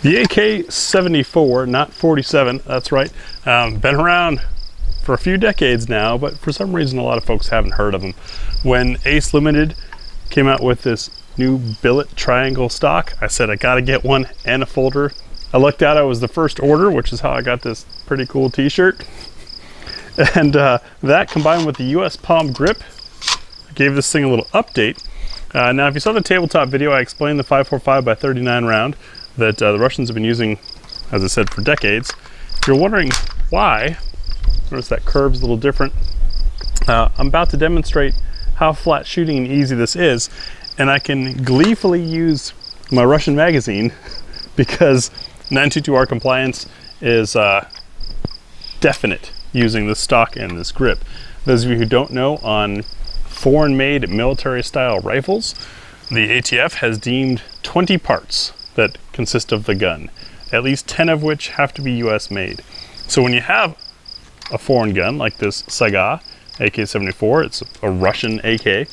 The AK-74, not 47, that's right. Been around for a few decades now, but for some reason a lot of folks haven't heard of them. When Ace Limited came out with this new billet triangle stock, I said I gotta get one and a folder. I looked out, I was the first order, which is how I got this pretty cool t-shirt. And that combined with the US palm grip gave this thing a little update. Now if you saw the tabletop video, I explained the 5.45x39 round that the Russians have been using, as I said, for decades. If you're wondering why, notice that curve's a little different. I'm about to demonstrate how flat shooting and easy this is, and I can gleefully use my Russian magazine because 922R compliance is definite using this stock and this grip. Those of you who don't know, on foreign-made military-style rifles, the ATF has deemed 20 parts that consist of the gun, at least 10 of which have to be US made. So when you have a foreign gun like this Saiga AK-74, it's a Russian AK,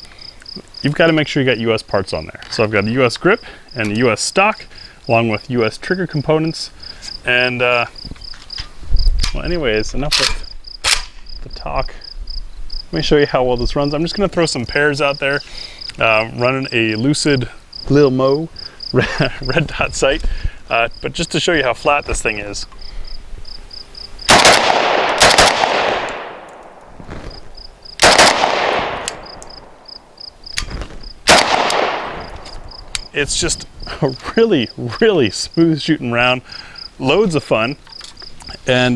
you've got to make sure you got US parts on there. So I've got a US grip and a US stock, along with US trigger components. And well, anyways, enough with the talk. Let me show you how well this runs. I'm just going to throw some pairs out there, running a Lucid Lil Mo red dot sight, but just to show you how flat this thing is. It's just a really, really smooth shooting round, loads of fun, and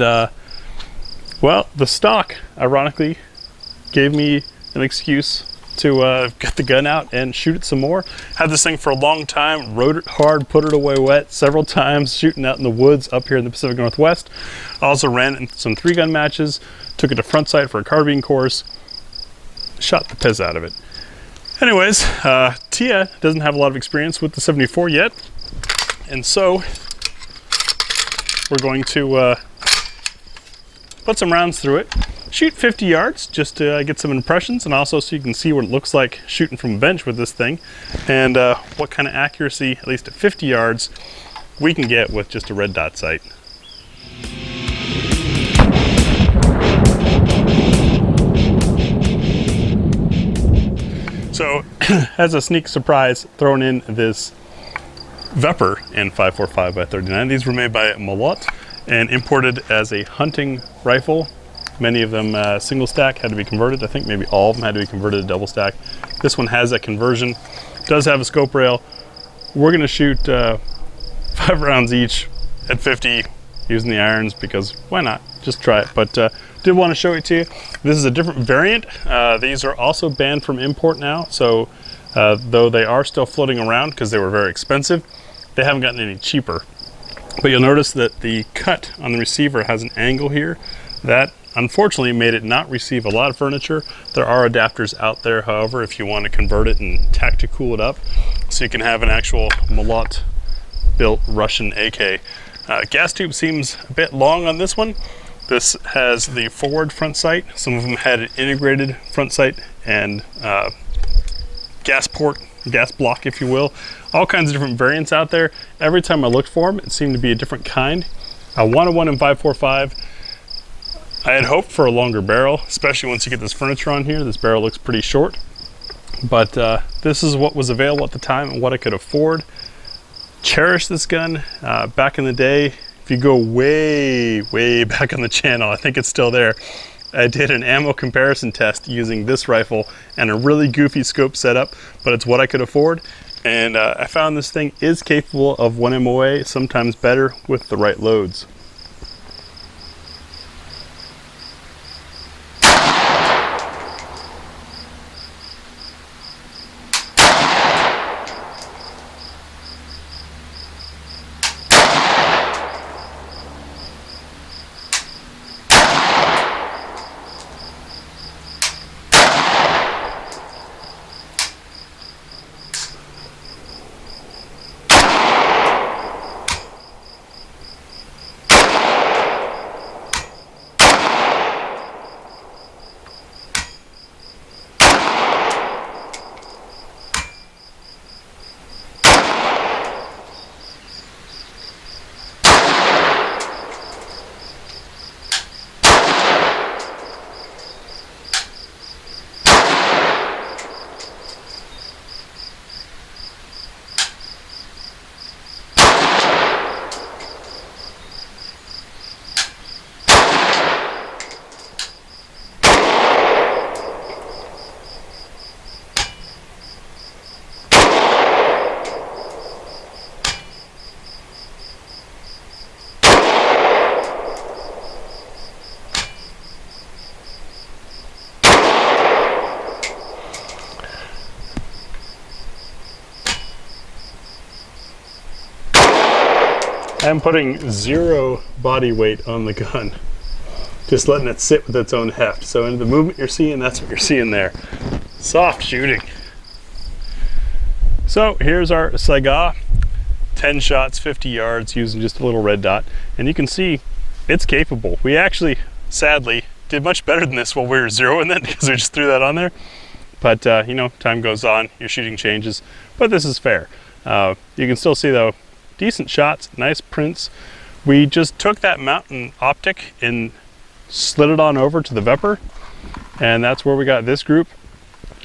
well, the stock, ironically, gave me an excuse to get the gun out and shoot it some more. Had this thing for a long time, rode it hard, put it away wet several times, shooting out in the woods up here in the Pacific Northwest. I also ran some 3-gun matches, took it to front sight for a carbine course, shot the piss out of it. Anyways, Tia doesn't have a lot of experience with the 74 yet, and so we're going to put some rounds through it, shoot 50 yards just to get some impressions, and also so you can see what it looks like shooting from a bench with this thing, and what kind of accuracy, at least at 50 yards, we can get with just a red dot sight. So, as a sneak surprise, thrown in this Vepr in 5.45x39. These were made by Malot and imported as a hunting rifle. Many of them single stack, had to be converted. I think maybe all of them had to be converted to double stack. This one has that conversion. Does have a scope rail. We're gonna shoot 5 rounds each at 50 using the irons because why not? Just try it. But did want to show it to you. This is a different variant. These are also banned from import now. So though they are still floating around because they were very expensive, they haven't gotten any cheaper. But you'll notice that the cut on the receiver has an angle here. That unfortunately made it not receive a lot of furniture. There are adapters out there, however, if you want to convert it and Tacticool it up, so you can have an actual Malot built Russian AK. Gas tube seems a bit long on this one. This has the forward front sight. Some of them had an integrated front sight and gas port, gas block, if you will. All kinds of different variants out there. Every time I looked for them, it seemed to be a different kind. I wanted one in 5.45. I had hoped for a longer barrel, especially once you get this furniture on here. This barrel looks pretty short, but this is what was available at the time and what I could afford. Cherish this gun. Back in the day, if you go way, way back on the channel, I think it's still there, I did an ammo comparison test using this rifle and a really goofy scope setup, but it's what I could afford. And I found this thing is capable of 1 MOA, sometimes better with the right loads. I'm putting 0 body weight on the gun. Just letting it sit with its own heft. So in the movement you're seeing, that's what you're seeing there. Soft shooting. So here's our Saiga, 10 shots, 50 yards, using just a little red dot. And you can see it's capable. We actually, sadly, did much better than this while we were zeroing that because we just threw that on there. But you know, time goes on, your shooting changes, but this is fair. You can still see though, decent shots, nice prints. We just took that mountain optic and slid it on over to the Vepr, and that's where we got this group.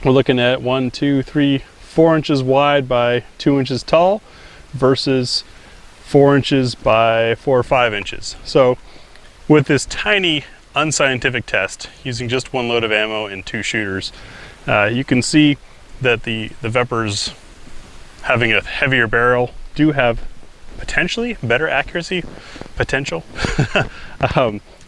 We're looking at 1, 2, 3, 4 inches wide by 2 inches tall versus 4 inches by 4 or 5 inches. So with this tiny unscientific test using just 1 load of ammo and 2 shooters, you can see that the Veprs, having a heavier barrel, do have potentially better accuracy potential.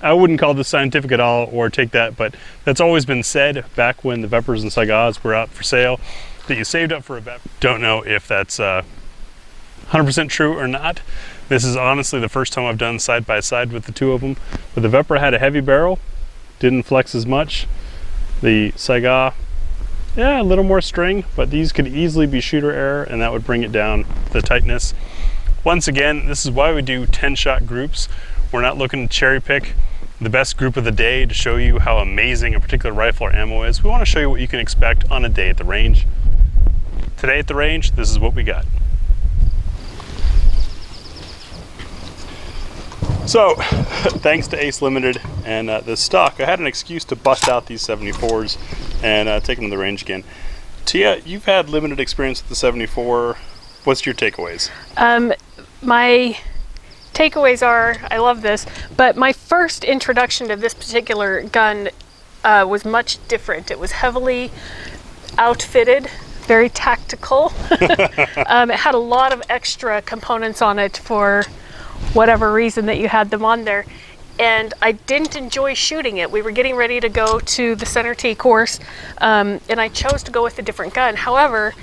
I wouldn't call this scientific at all or take that, but that's always been said back when the Veprs and Saigas were out for sale, that you saved up for a Vepr. Don't know if that's 100% true or not. This is honestly the first time I've done side by side with the two of them, but the Vepr had a heavy barrel, didn't flex as much. The Saiga, yeah, a little more string, but these could easily be shooter error, and that would bring it down the tightness. Once again, this is why we do 10-shot groups. We're not looking to cherry pick the best group of the day to show you how amazing a particular rifle or ammo is. We want to show you what you can expect on a day at the range. Today at the range, this is what we got. So, thanks to Ace Limited and the stock, I had an excuse to bust out these 74s and take them to the range again. Tia, you've had limited experience with the 74. What's your takeaways? My takeaways are, I love this, but my first introduction to this particular gun was much different. It was heavily outfitted, very tactical. It had a lot of extra components on it for whatever reason that you had them on there, and I didn't enjoy shooting it. We were getting ready to go to the Center T course, and I chose to go with a different gun. However,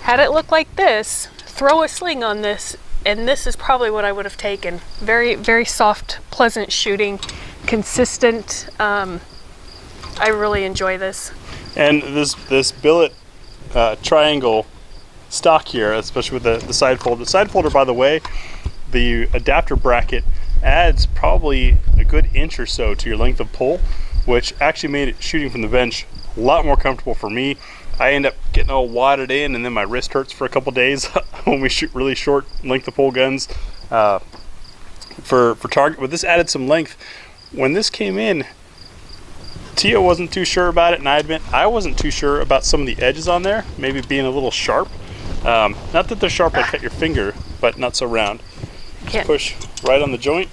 had it looked like this, throw a sling on this, and this is probably what I would have taken. Very, very soft, pleasant shooting, consistent. I really enjoy this. And this billet triangle stock here, especially with the side folder. The side folder, by the way, the adapter bracket adds probably a good inch or so to your length of pull, which actually made it shooting from the bench a lot more comfortable for me. I end up getting all wadded in, and then my wrist hurts for a couple days when we shoot really short length of pull guns for target. But this added some length. When this came in, Tia wasn't too sure about it, and I admit I wasn't too sure about some of the edges on there, maybe being a little sharp. Not that they're sharp like cut your finger, but not so round. Just push right on the joint,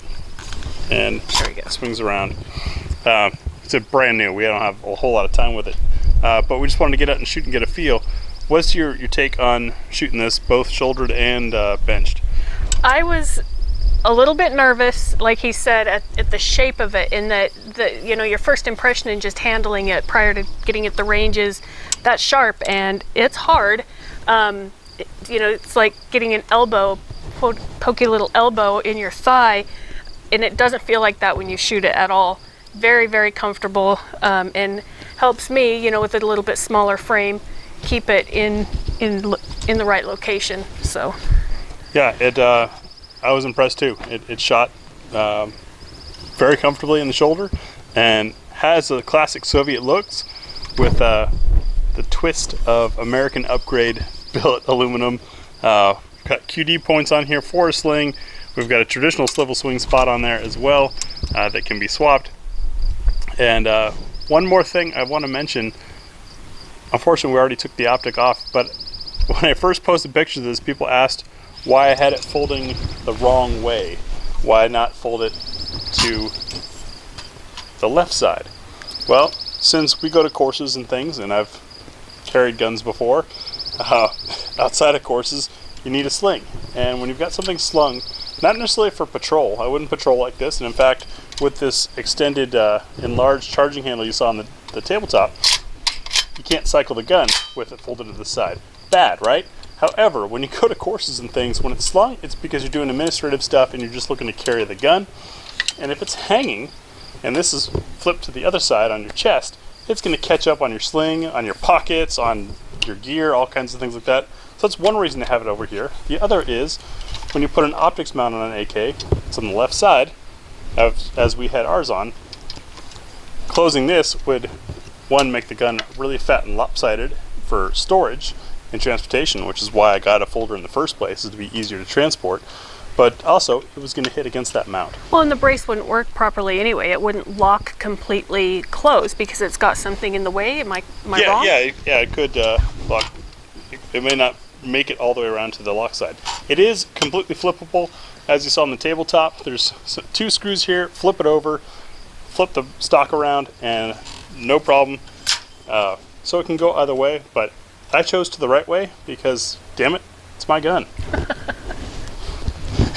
and there we go. Swings around. It's a brand new. We don't have a whole lot of time with it. But we just wanted to get out and shoot and get a feel. What's your take on shooting this, both shouldered and benched? I was a little bit nervous, like he said, at the shape of it, in that your first impression in just handling it prior to getting at the range is that's sharp and it's hard. It's like getting an elbow, pokey little elbow in your thigh, and it doesn't feel like that when you shoot it at all. Very, very comfortable, and helps me, with a little bit smaller frame, keep it in the right location. So yeah, I was impressed too. It shot very comfortably in the shoulder and has a classic Soviet looks with the twist of American upgrade billet aluminum. Got QD points on here for a sling. We've got a traditional swivel swing spot on there as well that can be swapped. And one more thing I want to mention, unfortunately we already took the optic off, but when I first posted pictures of this, people asked why I had it folding the wrong way. Why not fold it to the left side? Well, since we go to courses and things, and I've carried guns before, outside of courses, you need a sling. And when you've got something slung, not necessarily for patrol, I wouldn't patrol like this, and in fact, with this extended enlarged charging handle you saw on the tabletop, you can't cycle the gun with it folded to the side. Bad, right? However, when you go to courses and things, when it's slung, it's because you're doing administrative stuff and you're just looking to carry the gun. And if it's hanging, and this is flipped to the other side on your chest, it's going to catch up on your sling, on your pockets, on your gear, all kinds of things like that. So that's one reason to have it over here. The other is when you put an optics mount on an AK, it's on the left side, as we had ours on. Closing this would, one, make the gun really fat and lopsided for storage and transportation, which is why I got a folder in the first place, is to be easier to transport. But also, it was going to hit against that mount. Well, and the brace wouldn't work properly anyway. It wouldn't lock completely closed because it's got something in the way. Am I wrong? Yeah, it could lock. It may not make it all the way around to the lock side. It is completely flippable. As you saw on the tabletop, there's 2 screws here. Flip it over, flip the stock around, and no problem. So it can go either way, but I chose to the right way because, damn it, it's my gun.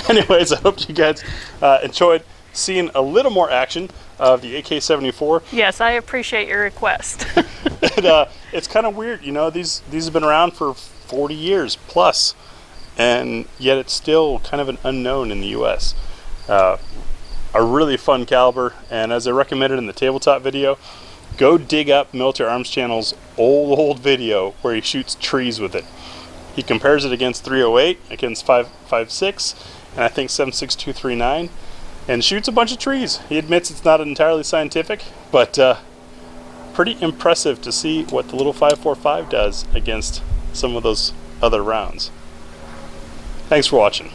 Anyways, I hope you guys enjoyed seeing a little more action of the AK-74. Yes, I appreciate your request. And, it's kind of weird, you know, these have been around for 40 years plus, and yet it's still kind of an unknown in the US. A really fun caliber, and as I recommended in the tabletop video, go dig up Military Arms Channel's old video where he shoots trees with it. He compares it against 308, against 5.56, and I think 7.6239, and shoots a bunch of trees. He admits it's not entirely scientific, but pretty impressive to see what the little 5.45 does against some of those other rounds. Thanks for watching.